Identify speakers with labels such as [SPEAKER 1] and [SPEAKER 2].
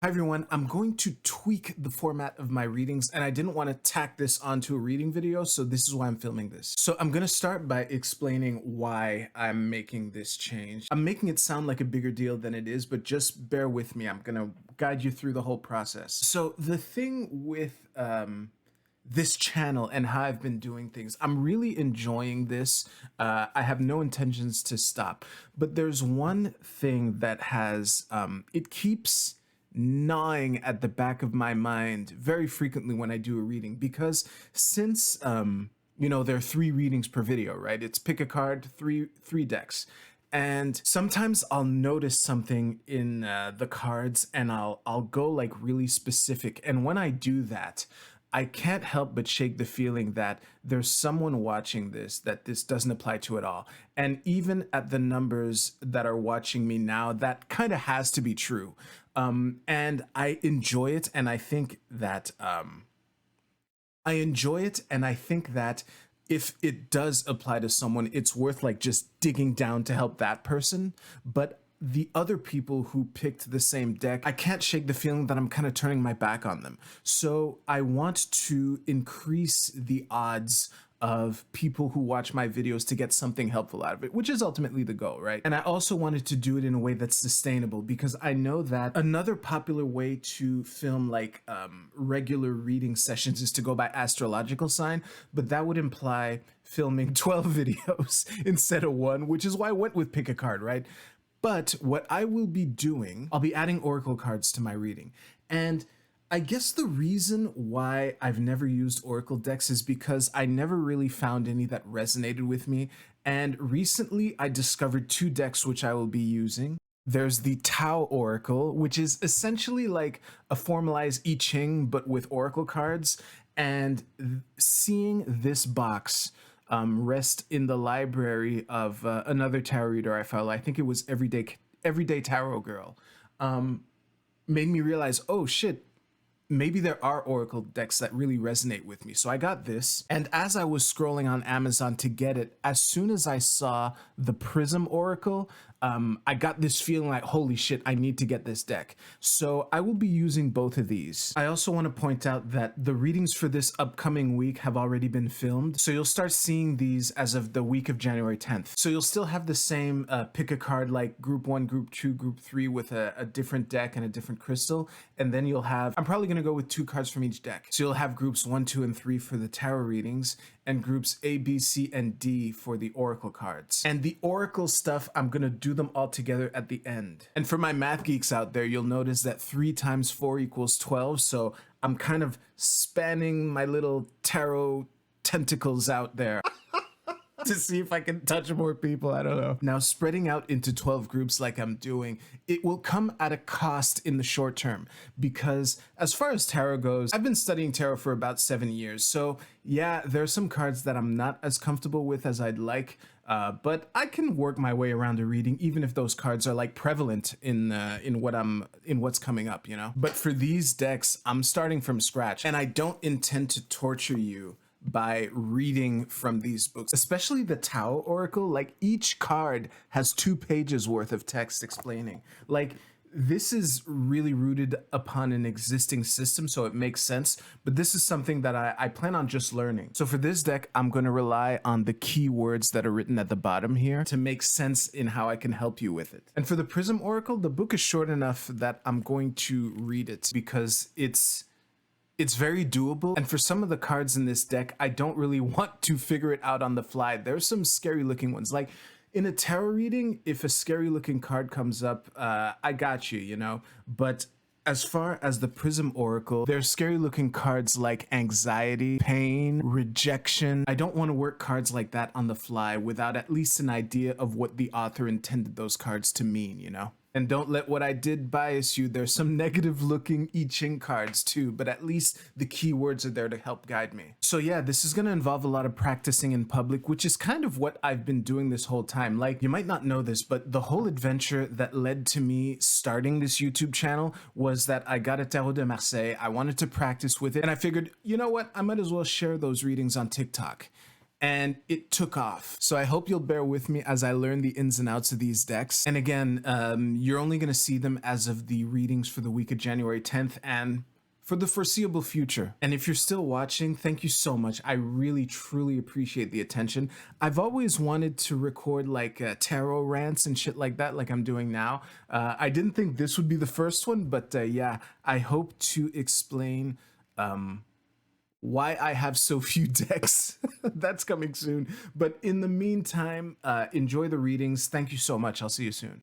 [SPEAKER 1] Hi everyone, I'm going to tweak the format of my readings and I didn't want to tack this onto a reading video, so this is why I'm filming this. So I'm going to start by explaining why I'm making this change. I'm making it sound like a bigger deal than it is, but just bear with me. I'm going to guide you through the whole process. So the thing with this channel and how I've been doing things, I'm really enjoying this. I have no intentions to stop, but there's one thing that has, it keeps gnawing at the back of my mind very frequently when I do a reading, because since there are 3 readings per video, right? It's pick a card, three decks. And sometimes I'll notice something in the cards and I'll go like really specific. And when I do that, I can't help but shake the feeling that there's someone watching this that this doesn't apply to at all. And even at the numbers that are watching me now, that kind of has to be true. And I enjoy it, and I think that if it does apply to someone, it's worth like just digging down to help that person. But the other people who picked the same deck, I can't shake the feeling that I'm kind of turning my back on them. So I want to increase the odds of people who watch my videos to get something helpful out of it, which is ultimately the goal, right? And I also wanted to do it in a way that's sustainable, because I know that another popular way to film like regular reading sessions is to go by astrological sign, but that would imply filming 12 videos instead of 1, which is why I went with pick a card, right? But what I will be doing, I'll be adding oracle cards to my reading. And I guess the reason why I've never used oracle decks is because I never really found any that resonated with me. And recently I discovered 2 decks which I will be using. There's the Tao Oracle, which is essentially like a formalized I Ching, but with oracle cards. And seeing this box rest in the library of another tarot reader I follow, I think it was Everyday Tarot Girl, made me realize, oh shit, maybe there are oracle decks that really resonate with me. So I got this, and as I was scrolling on Amazon to get it, as soon as I saw the Prism Oracle, I got this feeling like, holy shit, I need to get this deck. So I will be using both of these. I also want to point out that the readings for this upcoming week have already been filmed, so you'll start seeing these as of the week of January 10th. So you'll still have the same pick a card like group 1, group 2, group 3 with a different deck and a different crystal, and then you'll have, I'm probably going to go with 2 cards from each deck. So you'll have groups 1, 2, and 3 for the tarot readings, and groups A, B, C, and D for the oracle cards. And the oracle stuff, I'm gonna do them all together at the end. And for my math geeks out there, you'll notice that 3 times 4 equals 12, so I'm kind of spanning my little tarot tentacles out there to see if I can touch more people. I don't know. Now, spreading out into 12 groups like I'm doing, it will come at a cost in the short term, because as far as tarot goes, I've been studying tarot for about 7 years. So yeah, there are some cards that I'm not as comfortable with as I'd like, but I can work my way around a reading, even if those cards are like prevalent in what's coming up, you know? But for these decks, I'm starting from scratch, and I don't intend to torture you by reading from these books, especially the Tao Oracle. Like, each card has 2 pages worth of text explaining. Like, this is really rooted upon an existing system, so it makes sense, but this is something that I plan on just learning. So for this deck, I'm going to rely on the keywords that are written at the bottom here to make sense in how I can help you with it. And for the Prism Oracle, the book is short enough that I'm going to read it because it's very doable. And for some of the cards in this deck, I don't really want to figure it out on the fly. There's some scary looking ones. Like in a tarot reading, if a scary looking card comes up, I got you, you know? But as far as the Prism Oracle, there's scary looking cards like anxiety, pain, rejection. I don't want to work cards like that on the fly without at least an idea of what the author intended those cards to mean, you know? And don't let what I did bias you. There's some negative looking I Ching cards too, but at least the keywords are there to help guide me. So yeah, this is gonna involve a lot of practicing in public, which is kind of what I've been doing this whole time. Like, you might not know this, but the whole adventure that led to me starting this YouTube channel was that I got a Tarot de Marseille. I wanted to practice with it, and I figured, you know what? I might as well share those readings on TikTok. and it took off. So I hope you'll bear with me as I learn the ins and outs of these decks. And again, you're only going to see them as of the readings for the week of January 10th and for the foreseeable future. And if you're still watching, thank you so much. I really, truly appreciate the attention. I've always wanted to record like tarot rants and shit like that, like I'm doing now. I didn't think this would be the first one, but yeah, I hope to explain why I have so few decks. That's coming soon. But in the meantime, enjoy the readings. Thank you so much. I'll see you soon.